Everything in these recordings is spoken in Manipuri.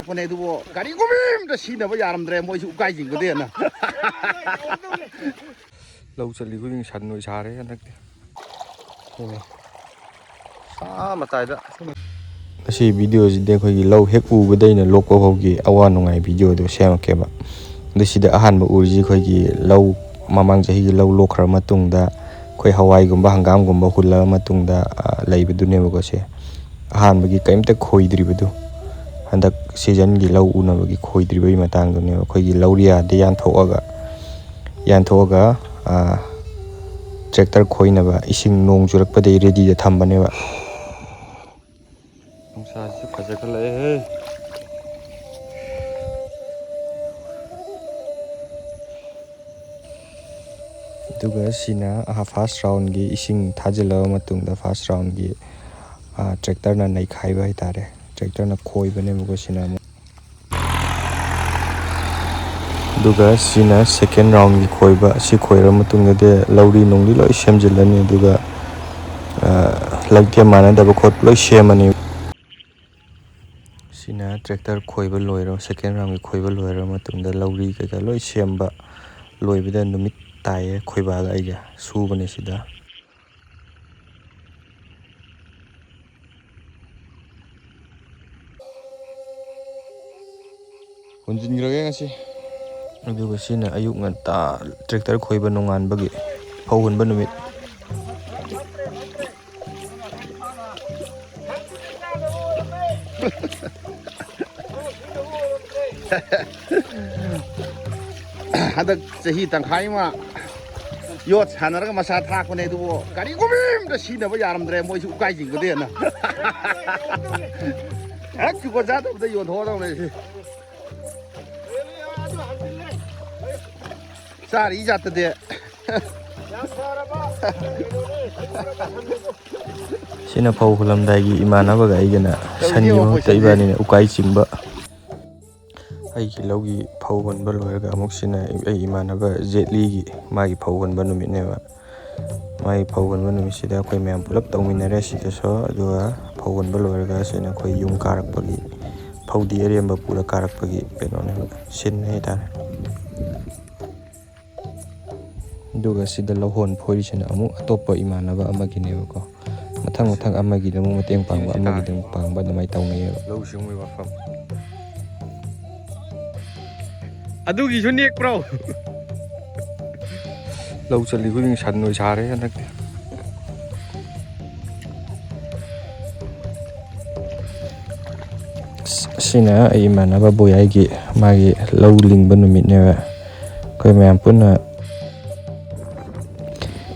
ꯊꯥꯛꯄꯅꯦ ꯑꯗꯨꯕꯨ ꯀꯔꯤꯒꯨꯝꯕ ꯁꯤꯖꯤꯟꯅꯕ ꯌꯥꯔꯝꯗ꯭ꯔꯦ ꯃꯣꯏꯁꯨ ꯎꯀꯥꯏꯁꯤꯡꯒꯗꯦꯅ ꯂꯧ ꯆꯠꯂꯤ ꯈꯨꯗꯤꯡ ꯁꯟ ꯑꯣꯏ ꯁꯥꯔꯦ ꯍꯟꯗꯛꯇꯤ ꯁꯥ ꯃꯇꯥꯏꯗ ꯑꯁꯤ ꯚꯤꯗꯤꯑꯣꯁꯤꯗꯤ ꯑꯩꯈꯣꯏꯒꯤ ꯂꯧ ꯍꯦꯛ ꯎꯕꯗꯩꯅ ꯂꯣꯛꯄ ꯐꯥꯎꯒꯤ ꯑꯋꯥ ꯅꯨꯡꯉꯥꯏ ꯚꯤꯗꯤꯑꯣꯗꯣ ꯁꯦꯝꯃꯛꯀꯦꯕ ꯑꯗꯨ ꯁꯤꯗ ꯑꯍꯥꯟꯕ ꯎꯔꯤꯁꯤ ꯑꯩꯈꯣꯏꯒꯤ ꯂꯧ ꯃꯃꯥꯡ ꯆꯍꯤꯒꯤ ꯂꯧ ꯂꯣꯛꯈ꯭ꯔ ꯃꯇꯨꯡꯗ ꯑꯩꯈꯣꯏ ꯍꯋꯥꯏꯒꯨꯝꯕ ꯍꯪꯒꯥꯝꯒꯨꯝꯕ ꯍꯨꯜꯂꯕ ꯃꯇꯨꯡꯗ ꯂꯩꯕꯗꯨꯅꯦꯕꯀꯣ ꯁꯦ ꯑꯍꯥꯟꯕꯒꯤ ꯀꯔꯤꯝꯇ ꯈꯣꯏꯗ꯭ꯔꯤꯕꯗꯨ ꯍꯟꯗꯛ ꯁꯤꯖꯟꯒꯤ ꯂꯧ ꯎꯅꯕꯒꯤ ꯈꯣꯏꯗ꯭ꯔꯤꯕꯒꯤ ꯃꯇꯥꯡꯗꯨꯅꯦꯕ ꯑꯩꯈꯣꯏꯒꯤ ꯂꯧꯔꯤꯌꯥꯗ ꯌꯥꯟꯊꯣꯛꯑꯒ ꯇ꯭ꯔꯦꯛꯇꯔ ꯈꯣꯏꯅꯕ ꯏꯁꯤꯡ ꯅꯣꯡ ꯆꯨꯔꯛꯄꯗꯒꯤ ꯔꯦꯗꯤꯗ ꯊꯝꯕꯅꯦꯕ ꯅꯨꯡꯁꯥꯁꯤ ꯐꯖꯈꯠꯂꯛꯑꯦꯍꯦ ꯑꯗꯨꯒ ꯁꯤꯅ ꯐꯥꯔꯁ ꯔꯥꯎꯟꯒꯤ ꯏꯁꯤꯡ ꯊꯥꯖꯤꯜꯂꯕ ꯃꯇꯨꯡꯗ ꯐꯥꯔꯁ ꯔꯥꯎꯟꯒꯤ ꯇ꯭ꯔꯦꯛꯇꯔꯅ ꯅꯩꯈꯥꯏꯕ ꯍꯥꯏꯇꯥꯔꯦ ꯇ꯭ꯔꯦꯛꯇꯔꯅ ꯈꯣꯏꯕꯅꯦꯕꯀꯣ ꯁꯤꯅ ꯑꯃꯨꯛ ꯑꯗꯨꯒ ꯁꯤꯅ ꯁꯦꯀꯦꯟ ꯔꯥꯎꯟꯒꯤ ꯈꯣꯏꯕ ꯑꯁꯤ ꯈꯣꯏꯔꯕ ꯃꯇꯨꯡꯗꯗꯤ ꯂꯧꯔꯤ ꯅꯨꯡꯂꯤ ꯂꯣꯏ ꯁꯦꯝꯖꯤꯜꯂꯅꯤ ꯑꯗꯨꯒ ꯂꯩꯇꯦꯝ ꯃꯥꯟꯅꯗꯕ ꯈꯣꯠꯄ ꯂꯣꯏ ꯁꯦꯝꯃꯅꯤ ꯁꯤꯅ ꯇ꯭ꯔꯦꯛꯇꯔ ꯈꯣꯏꯕ ꯂꯣꯏꯔꯕ ꯁꯦꯀꯦꯟ ꯔꯥꯎꯟꯒꯤ ꯈꯣꯏꯕ ꯂꯣꯏꯔꯕ ꯃꯇꯨꯡꯗ ꯂꯧꯔꯤ ꯀꯩꯀꯥ ꯂꯣꯏ ꯁꯦꯝꯕ ꯂꯣꯏꯕꯗ ꯅꯨꯃꯤꯠ ꯇꯥꯏꯌꯦ ꯈꯣꯏꯕꯥꯒ ꯑꯩꯒ ꯁꯨꯕꯅꯦ ꯁꯤꯗ ꯍꯨꯟꯖꯤꯟꯈ꯭ꯔꯒꯦ ꯉꯁꯤ ꯑꯗꯨꯒ ꯁꯤꯅ ꯑꯌꯨꯛ ꯉꯟꯇꯥ ꯇ꯭ꯔꯦꯛꯇꯔ ꯈꯣꯏꯕ ꯅꯣꯡꯉꯥꯟꯕꯒꯤ ꯐꯧ ꯍꯨꯟꯕ ꯅꯨꯃꯤꯠ ꯍꯟꯗꯛ ꯆꯍꯤ ꯇꯪꯈꯥꯏ ꯑꯃ ꯌꯣꯠ ꯁꯥꯟꯅꯔꯒ ꯃꯁꯥ ꯊꯥꯛꯄꯅꯦ ꯑꯗꯨꯕꯨ ꯀꯔꯤꯒꯨꯝꯕ ꯁꯤꯖꯤꯟꯅꯕ ꯌꯥꯔꯝꯗ꯭ꯔꯦ ꯃꯣꯏꯁꯨ ꯎꯀꯥꯏꯁꯤꯡꯒꯗꯦꯅ ꯍꯦꯛ ꯆꯨꯀꯣ ꯆꯥꯗꯕꯗ ꯌꯣꯟꯊꯣꯛꯑꯗꯧꯅꯦ ꯁꯤ ꯆꯥꯔꯤ ꯖꯥꯠꯇꯗꯤ ꯁꯤꯅ ꯐꯧ ꯍꯨꯜꯂꯝꯗꯥꯏꯒꯤ ꯏꯃꯥꯟꯅꯕꯒ ꯑꯩꯒꯅ ꯁꯟꯒꯤ ꯃꯍꯨꯠꯇ ꯏꯕꯥꯅꯤꯅ ꯎꯀꯥꯏ ꯆꯤꯡꯕ ꯑꯩꯒꯤ ꯂꯧꯒꯤ ꯐꯧ ꯍꯨꯟꯕ ꯂꯣꯏꯔꯒ ꯑꯃꯨꯛ ꯁꯤꯅ ꯑꯩ ꯏꯃꯥꯟꯅꯕ ꯖꯦꯠꯂꯤꯒꯤ ꯃꯥꯒꯤ ꯐꯧ ꯍꯨꯟꯕ ꯅꯨꯃꯤꯠꯅꯦꯕ ꯃꯥꯒꯤ ꯐꯧ ꯍꯨꯟꯕ ꯅꯨꯃꯤꯠꯁꯤꯗ ꯑꯩꯈꯣꯏ ꯃꯌꯥꯝ ꯄꯨꯂꯞ ꯇꯧꯃꯤꯟꯅꯔꯦ ꯁꯤꯗꯁꯨ ꯑꯗꯨꯒ ꯐꯧ ꯍꯨꯟꯕ ꯂꯣꯏꯔꯒ ꯁꯤꯅ ꯑꯩꯈꯣꯏ ꯌꯨꯝ ꯀꯥꯔꯛꯄꯒꯤ ꯐꯧꯗꯤ ꯑꯔꯦꯝꯕ ꯄꯨꯔ ꯀꯥꯔꯛꯄꯒꯤ ꯀꯩꯅꯣꯅꯦꯕ ꯁꯤꯟꯅꯦ ꯍꯥꯏꯇꯥꯔꯦ ꯑꯗꯨꯒ ꯁꯤꯗ ꯂꯧꯍꯣꯟ ꯐꯣꯏꯔꯤꯁꯤꯅ ꯑꯃꯨꯛ ꯑꯇꯣꯞꯄ ꯏꯃꯥꯟꯅꯕ ꯑꯃꯒꯤꯅꯦꯕꯀꯣ ꯃꯊꯪ ꯑꯃꯒꯤꯗ ꯑꯃꯨꯛ ꯃꯇꯦꯡ ꯄꯥꯡꯕ ꯑꯃꯒꯤꯗ ꯑꯃꯨꯛ ꯄꯥꯡꯕ ꯑꯗꯨꯃꯥꯏꯅ ꯇꯧꯅꯩꯌꯦꯕ ꯂꯧꯎ ꯁꯤꯡꯎꯕꯒꯤ ꯋꯥꯐꯝ ꯑꯗꯨꯒꯤꯁꯨ ꯅꯦꯛꯄ꯭ꯔꯣ ꯂꯧ ꯆꯠꯂꯤ ꯈꯨꯗꯤꯡ ꯁꯟ ꯑꯣꯏ ꯁꯥꯔꯦ ꯍꯟꯗꯛꯇꯤ ꯑꯁꯤꯅ ꯑꯩ ꯏꯃꯥꯟꯅꯕ ꯕꯣꯌꯥꯏꯒꯤ ꯃꯥꯒꯤ ꯂꯧ ꯂꯤꯡꯕ ꯅꯨꯃꯤꯠꯅꯦꯕ ꯑꯩꯈꯣꯏ ꯃꯌꯥꯝ ꯄꯨꯟꯅ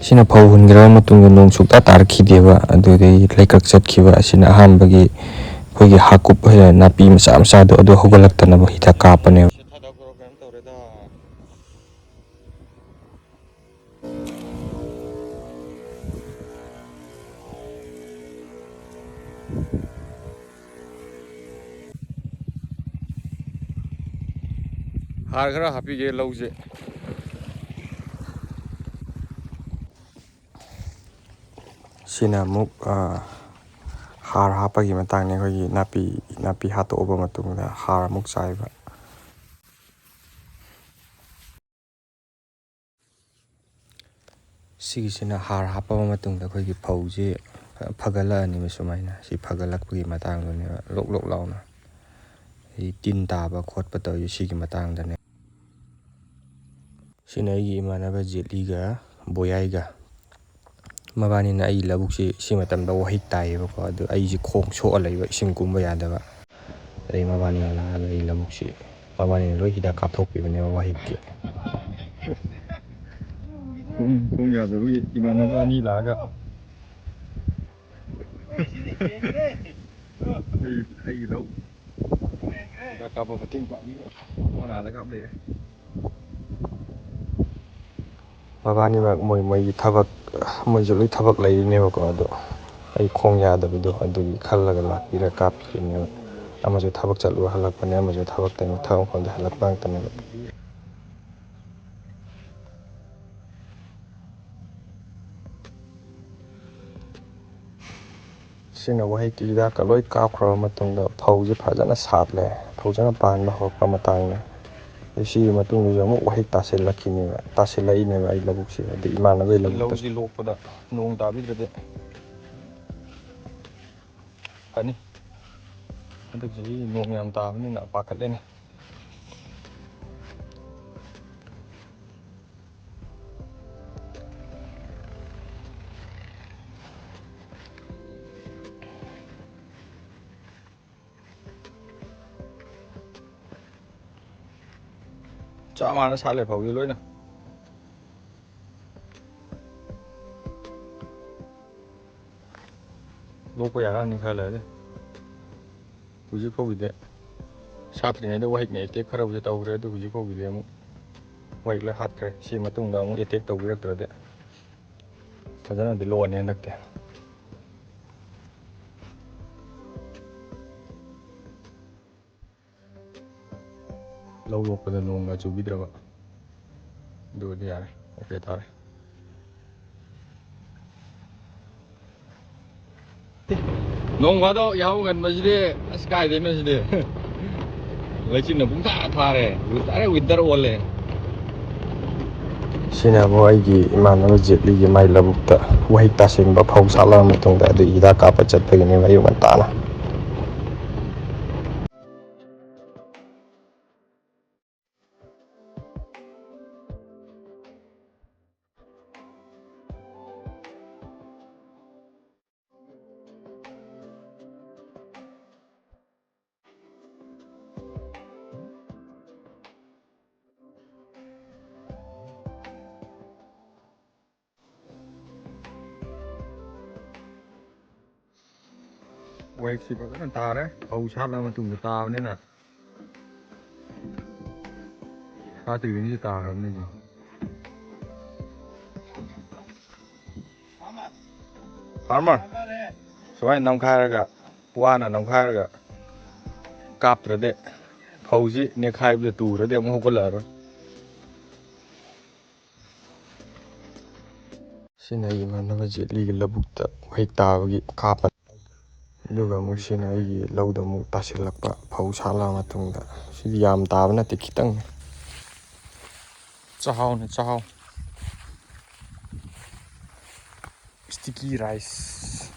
ꯁꯤꯅ ꯐꯧ ꯍꯨꯟꯈ꯭ꯔꯕ ꯃꯇꯨꯡꯗ ꯅꯣꯡ ꯁꯨꯛꯇꯥ ꯇꯥꯔꯛꯈꯤꯗꯦꯕ ꯑꯗꯨꯗꯒꯤ ꯂꯩꯀꯛ ꯆꯠꯈꯤꯕ ꯑꯁꯤꯅ ꯑꯍꯥꯟꯕꯒꯤ ꯑꯩꯈꯣꯏꯒꯤ ꯍꯥꯀꯨꯞ ꯅꯥꯄꯤ ꯃꯆꯥ ꯃꯆꯥꯗꯣ ꯑꯗꯨ ꯍꯧꯒꯠꯂꯛꯇꯅꯕ ꯍꯤꯗꯥꯛ ꯀꯥꯞꯄꯅꯦꯕ ꯍꯥꯔ ꯈꯔ ꯍꯥꯞꯄꯤꯒꯦ ꯂꯧꯁꯦ ꯁꯤꯅ ꯑꯃꯨꯛ ꯍꯥꯔ ꯍꯥꯞꯄꯒꯤ ꯃꯇꯥꯡꯅꯤ ꯑꯩꯈꯣꯏꯒꯤ ꯅꯥꯄꯤ ꯍꯥꯠꯇꯣꯛꯑꯕ ꯃꯇꯨꯡꯗ ꯍꯥꯔ ꯑꯃꯨꯛ ꯆꯥꯏꯕ ꯁꯤꯒꯤꯁꯤꯅ ꯍꯥꯔ ꯍꯥꯞꯄꯕ ꯃꯇꯨꯡꯗ ꯑꯩꯈꯣꯏꯒꯤ ꯐꯧꯁꯤ ꯐꯒꯠꯂꯛꯑꯅꯤꯕ ꯁꯨꯃꯥꯏꯅ ꯁꯤ ꯐꯒꯠꯂꯛꯄꯒꯤ ꯃꯇꯥꯡꯗꯨꯅꯦꯕ ꯂꯣꯛ ꯂꯣꯛ ꯂꯥꯎꯅ ꯇꯤꯟ ꯇꯥꯕ ꯈꯣꯠꯄ ꯇꯧꯔꯤ ꯁꯤꯒꯤ ꯃꯇꯥꯡꯗꯅꯦ ꯁꯤꯅ ꯑꯩꯒꯤ ꯏꯃꯥꯟꯅꯕ ꯖꯦꯠꯂꯤꯒ ꯕꯣꯌꯥꯏꯒ ꯃꯕꯥꯅꯤꯅ ꯑꯩꯒꯤ ꯂꯧꯕꯨꯛꯁꯤ ꯁꯤ ꯃꯇꯝꯗ ꯋꯥꯍꯤꯛ ꯇꯥꯏꯌꯦꯕꯀꯣ ꯑꯗꯨ ꯑꯩꯁꯤ ꯈꯣꯡ ꯁꯣꯛꯑ ꯂꯩꯕ ꯏꯁꯤꯡ ꯀꯨꯝꯕ ꯌꯥꯗꯕ ꯑꯗꯩ ꯃꯕꯥꯅꯤꯅ ꯂꯥꯛꯑꯒ ꯑꯩ ꯂꯧꯕꯨꯛꯁꯤ ꯃꯕꯥꯅꯤꯅ ꯂꯣꯏ ꯍꯤꯗꯥꯛ ꯀꯥꯞꯊꯣꯛꯄꯤꯕꯅꯦꯕ ꯋꯥꯍꯤꯛꯀꯤ ꯈꯣꯡ ꯌꯥꯗꯕꯒꯤ ꯏꯃꯥꯟꯅꯕ ꯑꯅꯤ ꯂꯥꯛꯑꯒ ꯑꯩꯒꯤ ꯂꯧ ꯍꯤꯗꯥꯛ ꯀꯥꯞꯄ ꯃꯇꯦꯡ ꯄꯥꯡꯕꯤꯕ ꯃꯣꯅꯥꯗ ꯀꯥꯞ ꯂꯩꯔꯦ ꯃꯕꯥꯅꯤꯃꯛ ꯃꯣꯏꯒꯤ ꯊꯕꯛ ꯃꯣꯏꯁꯨ ꯂꯣꯏ ꯊꯕꯛ ꯂꯩꯔꯤꯅꯦꯕꯀꯣ ꯑꯗꯣ ꯑꯩ ꯈꯣꯡ ꯌꯥꯗꯕꯗꯣ ꯑꯗꯨꯒꯤ ꯈꯜꯂꯒ ꯂꯥꯛꯄꯤꯔ ꯀꯥꯞꯄꯤꯔꯤꯅꯦꯕ ꯑꯃꯁꯨ ꯊꯕꯛ ꯆꯠꯂꯨꯔ ꯍꯜꯂꯛꯄꯅꯦ ꯑꯃꯁꯨ ꯊꯕꯛ ꯃꯐꯝꯗ ꯍꯜꯂꯛꯄ ꯉꯥꯛꯇꯅꯦꯕ ꯁꯤꯅ ꯋꯥꯍꯩꯀꯤ ꯍꯤꯗꯥꯛꯀ ꯂꯣꯏ ꯀꯥꯞꯈ꯭ꯔꯕ ꯃꯇꯨꯡꯗ ꯐꯧꯁꯦ ꯐꯖꯅ ꯁꯥꯠꯂꯦ, ꯐꯖꯅ ꯄꯥꯟꯕ ꯍꯧꯔꯛꯄ ꯃꯇꯥꯡꯅꯦ. ꯁꯤꯒꯤ ꯃꯇꯨꯡꯗꯁꯨ ꯑꯃꯨꯛ ꯋꯥꯍꯩ ꯇꯥꯁꯤꯜꯂꯛꯏꯅꯦꯕ ꯑꯩ ꯂꯧꯕꯨꯛꯁꯦ. ꯑꯗꯩ ꯏꯃꯥꯟꯅꯕꯒꯤ ꯂꯧꯕꯨꯛꯇ ꯂꯧꯁꯤ ꯂꯣꯛꯄꯗ ꯅꯣꯡ ꯇꯥꯕꯤꯗ꯭ꯔꯗꯤ ꯐꯅꯤ. ꯍꯟꯗꯛ ꯆꯍꯤ ꯅꯣꯡ ꯌꯥꯝ ꯇꯥꯕꯅꯤꯅ ꯄꯥꯈꯠꯂꯦꯅꯦ. ꯆꯞ ꯃꯥꯟꯅ ꯁꯥꯠꯂꯦ ꯐꯧꯁꯦ ꯂꯣꯏꯅ. ꯂꯣꯛꯄ ꯌꯥꯔꯛꯑꯅꯤ ꯈꯔ ꯂꯩꯔꯗꯤ. ꯍꯧꯖꯤꯛ ꯐꯥꯎꯒꯤꯗꯤ ꯁꯥꯠꯇ꯭ꯔꯤꯉꯩꯗ ꯋꯥꯍꯤꯛꯅ ꯑꯦꯇꯦꯛ ꯈꯔꯕꯨꯗꯤ ꯇꯧꯈ꯭ꯔꯦ, ꯑꯗꯨ ꯍꯧꯖꯤꯛ ꯐꯥꯎꯒꯤꯗꯤ ꯑꯃꯨꯛ ꯋꯥꯍꯤꯛ ꯂꯣꯏ ꯍꯥꯠꯈ꯭ꯔꯦ. ꯁꯤ ꯃꯇꯨꯡꯗ ꯑꯃꯨꯛ ꯑꯦꯇꯦꯛ ꯇꯧꯕꯤꯔꯛꯇ꯭ꯔꯗꯤ ꯐꯖꯅꯗꯤ ꯂꯣꯛꯑꯅꯤ ꯍꯟꯗꯛꯇꯤ. ꯂꯧ ꯂꯣꯛꯄꯗ ꯅꯣꯡꯒ ꯆꯨꯕꯤꯗ꯭ꯔꯕ, ꯑꯗꯨꯒꯗꯤ ꯌꯥꯔꯦ, ꯑꯣꯀꯦ ꯇꯥꯔꯦ. ꯅꯣꯡ ꯐꯥꯗꯣꯛ ꯌꯥꯍꯧ ꯉꯟꯕꯁꯤꯗꯤ ꯑꯁ ꯀꯥꯏꯗꯩꯅꯣ ꯁꯤꯗꯤ. ꯂꯩꯆꯤꯟꯅ ꯄꯨꯡꯊꯥ ꯊꯥꯔꯦ, ꯗꯥꯏꯔꯦꯛ ꯋꯤꯟꯇꯔ ꯑꯣꯜꯂꯦ. ꯁꯤꯅ ꯑꯃꯨꯛ ꯑꯩꯒꯤ ꯏꯃꯥꯟꯅꯕ ꯖꯦꯠꯂꯤꯒꯤ ꯃꯥꯏ ꯂꯧꯕꯨꯛꯇ ꯋꯥꯍꯤꯛ ꯇꯥꯁꯤꯟꯕ ꯐꯧ ꯁꯥꯠꯂꯕ ꯃꯇꯨꯡꯗ ꯑꯗꯨꯒꯤ ꯍꯤꯗꯥꯛ ꯀꯥꯞꯄ ꯆꯠꯄꯒꯤꯅꯦꯕ ꯑꯌꯨꯛ ꯉꯟꯇꯥꯅ. ꯋꯥꯍꯤꯛꯁꯤ ꯐꯖꯅ ꯇꯥꯔꯦ, ꯐꯧ ꯁꯥꯠꯂꯕ ꯃꯇꯨꯡꯗ ꯇꯥꯕꯅꯤꯅ. ꯁꯥꯠꯇ꯭ꯔꯤꯉꯩꯗ ꯇꯥꯈ꯭ꯔꯕꯅꯤꯅ. ꯐꯥꯔꯃꯔ ꯁꯨꯃꯥꯏꯅ ꯅꯝꯈꯥꯏꯔꯒ, ꯋꯥꯅ ꯅꯝꯈꯥꯏꯔꯒ ꯀꯥꯞꯇ꯭ꯔꯗꯤ ꯐꯧꯁꯤ ꯅꯦꯛꯈꯥꯏꯕꯗ ꯇꯨꯈ꯭ꯔꯗꯤ ꯑꯃꯨꯛ ꯍꯧꯒꯠꯂꯛꯑꯔꯣꯏ. ꯁꯤꯅ ꯑꯩꯒꯤ ꯏꯃꯥꯟꯅꯕ ꯖꯦꯠꯂꯤꯒꯤ ꯂꯧꯕꯨꯛꯇ ꯋꯥꯍꯤꯛ ꯇꯥꯕꯒꯤ ꯀꯥꯞꯄ. ꯑꯗꯨꯒ ꯑꯃꯨꯛ ꯁꯤꯅ ꯑꯩꯒꯤ ꯂꯧꯗ ꯑꯃꯨꯛ ꯇꯥꯁꯤꯜꯂꯛꯄ ꯐꯧ ꯁꯥꯠꯂꯕ ꯃꯇꯨꯡꯗ. ꯁꯤꯗꯤ ꯌꯥꯝ ꯇꯥꯕ ꯅꯠꯇꯦ, ꯈꯤꯇꯪꯅꯤ. ꯆꯥꯛꯍꯥꯎꯅꯤ ꯆꯥꯛꯍꯥꯎ. Sticky rice.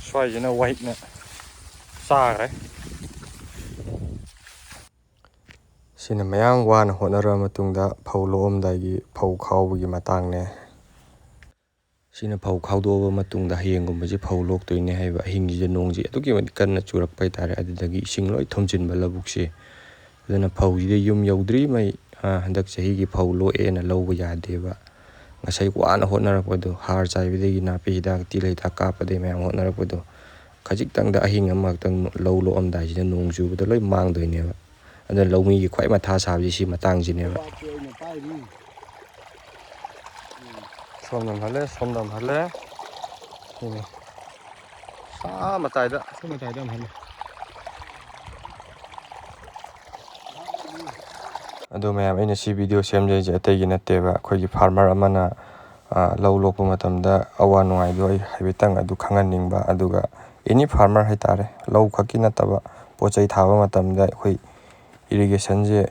ꯁ꯭ꯋꯥꯏꯁꯤꯅ ꯋꯥꯍꯤꯛꯅ ꯆꯥꯈ꯭ꯔꯦ. ꯁꯤꯅ ꯃꯌꯥꯝ ꯋꯥꯅ ꯍꯣꯠꯅꯔꯕ ꯃꯇꯨꯡꯗ ꯐꯧ ꯂꯣꯛꯑꯝꯗꯥꯏꯒꯤ ꯐꯧ ꯈꯥꯎꯕꯒꯤ ꯃꯇꯥꯡꯅꯦ. ꯁꯤꯅ ꯐꯧ ꯈꯥꯎꯗꯣꯛꯑꯕ ꯃꯇꯨꯡꯗ ꯍꯌꯦꯡꯒꯨꯝꯕꯁꯤ ꯐꯧ ꯂꯣꯛꯇꯣꯏꯅꯦ ꯍꯥꯏꯕ ꯑꯍꯤꯡꯁꯤꯗ ꯅꯣꯡꯁꯤ ꯑꯗꯨꯛꯀꯤ ꯃꯇꯤꯛ ꯀꯟꯅ ꯆꯨꯔꯛꯄ ꯍꯥꯏꯇꯥꯔꯦ. ꯑꯗꯨꯗꯒꯤ ꯏꯁꯤꯡ ꯂꯣꯏ ꯊꯨꯝꯖꯤꯟꯕ ꯂꯧꯕꯨꯛꯁꯤ. ꯑꯗꯨꯅ ꯐꯧꯁꯤꯗꯤ ꯌꯨꯝ ꯌꯧꯗ꯭ꯔꯤꯉꯩ ꯍꯟꯗꯛ ꯆꯍꯤꯒꯤ ꯐꯧ ꯂꯣꯛꯑꯦꯅ ꯂꯧꯕ ꯌꯥꯗꯦꯕ. ꯉꯁꯥꯏ ꯋꯥꯅ ꯍꯣꯠꯅꯔꯛꯄꯗꯣ, ꯍꯥꯔ ꯆꯥꯏꯕꯗꯒꯤ ꯅꯥꯄꯤ ꯍꯤꯗꯥꯛ ꯇꯤꯜ ꯍꯤꯗꯥꯛ ꯀꯥꯞꯄꯗꯒꯤ ꯃꯌꯥꯝ ꯍꯣꯠꯅꯔꯛꯄꯗꯣ, ꯈꯖꯤꯛꯇꯪꯗ ꯑꯍꯤꯡ ꯑꯃꯈꯛꯇꯪ ꯂꯧ ꯂꯣꯛꯑꯝꯗꯥꯏꯁꯤꯗ ꯅꯣꯡ ꯆꯨꯕꯗ ꯂꯣꯏ ꯃꯥꯡꯗꯣꯏꯅꯦꯕ. ꯑꯗꯨꯅ ꯂꯧꯃꯤꯒꯤ ꯈ꯭ꯋꯥꯏ ꯃꯊꯥ ꯁꯥꯕꯁꯤ ꯁꯤ ꯃꯇꯥꯡꯁꯤꯅꯦꯕ. ꯁꯣꯝ ꯅꯝꯍꯜꯂꯦ, ꯁꯣꯝ ꯅꯝꯍꯜꯂꯦ. ꯃꯇꯥꯏꯗ, ꯁꯣꯝ ꯃꯇꯥꯏꯗ ꯅꯝꯍꯜꯂꯦ. ꯑꯗꯣ ꯃꯌꯥꯝ, ꯑꯩꯅ ꯁꯤ ꯚꯤꯗꯤꯑꯣ ꯁꯦꯝꯖꯔꯤꯁꯦ ꯑꯇꯩꯒꯤ ꯅꯠꯇꯦꯕ. ꯑꯩꯈꯣꯏꯒꯤ ꯐꯥꯔꯃꯔ ꯑꯃꯅ ꯂꯧ ꯂꯣꯛꯄ ꯃꯇꯝꯗ ꯑꯋꯥ ꯅꯨꯡꯉꯥꯏꯗꯣ ꯑꯩ ꯍꯥꯏꯐꯦꯠꯇꯪ ꯑꯗꯨ ꯈꯪꯍꯟꯅꯤꯡꯕ. ꯑꯗꯨꯒ ꯑꯦꯅꯤ ꯐꯥꯔꯃꯔ ꯍꯥꯏꯇꯥꯔꯦ, ꯂꯧ ꯈꯛꯀꯤ ꯅꯠꯇꯕ ꯄꯣꯠ ꯆꯩ ꯊꯥꯕ ꯃꯇꯝꯗ ꯑꯩꯈꯣꯏ ꯏꯔꯤꯒꯦꯁꯟꯁꯦ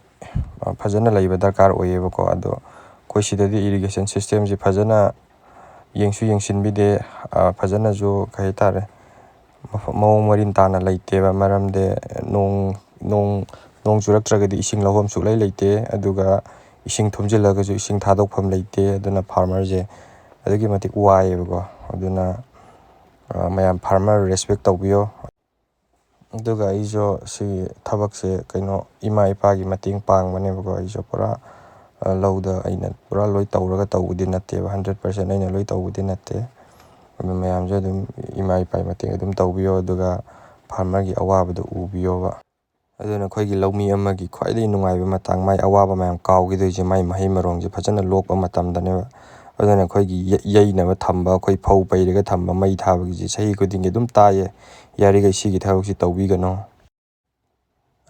ꯐꯖꯅ ꯂꯩꯕ ꯗꯔꯀꯥꯔ ꯑꯣꯏꯌꯦꯕꯀꯣ. ꯑꯗꯣ ꯑꯩꯈꯣꯏ ꯁꯤꯗꯗꯤ ꯏꯔꯤꯒꯦꯁꯟ ꯁꯤꯁꯇꯦꯝꯁꯤ ꯐꯖꯅ ꯌꯦꯡꯁꯨ ꯌꯦꯡꯁꯤꯟꯕꯤꯗꯦ, ꯐꯖꯅꯁꯨ ꯀꯩ ꯍꯥꯏꯇꯥꯔꯦ ꯃꯑꯣꯡ ꯃꯔꯤꯟ ꯇꯥꯅ ꯂꯩꯇꯦꯕ. ꯃꯔꯝꯗꯤ ꯅꯣꯡ ꯆꯨꯔꯛꯇ꯭ꯔꯒꯗꯤ ꯏꯁꯤꯡ ꯂꯧꯐꯝ ꯁꯨꯛꯂꯩ ꯂꯩꯇꯦ. ꯑꯗꯨꯒ ꯏꯁꯤꯡ ꯊꯨꯝꯖꯤꯜꯂꯒꯁꯨ ꯏꯁꯤꯡ ꯊꯥꯗꯣꯛꯐꯝ ꯂꯩꯇꯦ. ꯑꯗꯨꯅ ꯐꯥꯔꯃꯔꯁꯦ ꯑꯗꯨꯛꯀꯤ ꯃꯇꯤꯛ ꯋꯥꯏꯑꯦꯕꯀꯣ. ꯑꯗꯨꯅ ꯃꯌꯥꯝ ꯐꯥꯔꯃꯔ ꯔꯦꯁꯄꯦꯛ ꯇꯧꯕꯤꯌꯣ. ꯑꯗꯨꯒ ꯑꯩꯁꯨ ꯁꯤꯒꯤ ꯊꯕꯛꯁꯦ ꯏꯃꯥ ꯏꯄꯥꯒꯤ ꯃꯇꯦꯡ ꯄꯥꯡꯕꯅꯦꯕꯀꯣ. ꯑꯩꯁꯨ ꯄꯨꯔꯥ ꯂꯧꯗ ꯑꯩꯅ ꯄꯨꯔꯥ ꯂꯣꯏ ꯇꯧꯔꯒ ꯇꯧꯕꯗꯤ ꯅꯠꯇꯦꯕ, 100% ꯑꯩꯅ ꯂꯣꯏ ꯇꯧꯕꯗꯤ ꯅꯠꯇꯦ. ꯑꯗꯨ ꯃꯌꯥꯝꯁꯨ ꯑꯗꯨꯝ ꯏꯃꯥ ꯏꯄꯥꯒꯤ ꯃꯇꯦꯡ ꯑꯗꯨم ꯇꯧꯕꯤꯌꯣ. ꯑꯗꯨꯒ ꯐꯥꯔꯃꯔꯒꯤ ꯑꯋꯥꯕꯗꯣ ꯎꯕꯤꯌꯣꯕ. ꯑꯗꯨꯅ ꯑꯩꯈꯣꯏꯒꯤ ꯂꯧꯃꯤ ꯑꯃꯒꯤ ꯈ꯭ꯋꯥꯏꯗꯒꯤ ꯅꯨꯡꯉꯥꯏꯕ ꯃꯇꯥꯡ, ꯃꯥꯏ ꯑꯋꯥꯕ ꯃꯌꯥꯝ ꯀꯥꯎꯈꯤꯗꯣꯏꯁꯦ ꯃꯥꯏ ꯃꯍꯩ ꯃꯔꯣꯡꯁꯦ ꯐꯖꯅ ꯂꯣꯛꯄ ꯃꯇꯝꯗꯅꯦꯕ. ꯑꯗꯨꯅ ꯑꯩꯈꯣꯏꯒꯤ ꯌꯩꯅꯕ ꯊꯝꯕ, ꯑꯩꯈꯣই ꯐꯧ ꯄꯩꯔꯒ ꯊꯝꯕ ꯃꯩ ꯊꯥꯕꯒꯤꯁꯦ ꯆꯍꯤ ꯈꯨꯗꯤꯡꯒꯤ ꯑꯗꯨꯝ ꯇꯥꯏꯌꯦ. ꯌꯥꯔꯤꯈꯩ ꯁꯤꯒꯤ ꯊꯕꯛꯁꯤ ꯇꯧꯕꯤꯒꯅꯣ.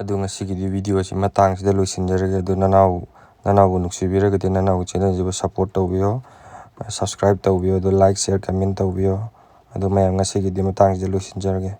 ꯑꯗꯣ ꯉꯁꯤꯒꯤꯗꯤ ꯚꯤꯗꯤꯑꯣꯁꯤ ꯃꯇꯥꯡꯁꯤꯗ ꯂꯣꯏꯁꯤꯟꯖꯔꯒꯦ. ꯑꯗꯣ ꯅꯅꯥꯎꯕꯨ ꯅꯨꯡꯁꯤꯕꯤꯔꯒꯗꯤ ꯅꯅꯥꯎꯒꯤ ꯆꯦꯅꯦꯜꯁꯤꯕꯨ ꯁꯞꯄꯣꯔꯠ ꯇꯧꯕꯤꯌꯣ, ꯁꯕꯁꯀ꯭ꯔꯥꯏꯕ ꯇꯧꯕꯤꯌꯣ, ꯑꯗꯣ ꯂꯥꯏꯛ ꯁꯤꯌꯔ ꯀꯃꯦꯟ ꯇꯧꯕꯤꯌꯣ. ꯑꯗꯣ ꯃꯌꯥꯝ ꯉꯁꯤꯒꯤꯗꯤ ꯃꯇꯥꯡꯁꯤꯗ ꯂꯣꯏꯁꯤꯟꯖꯔꯒꯦ.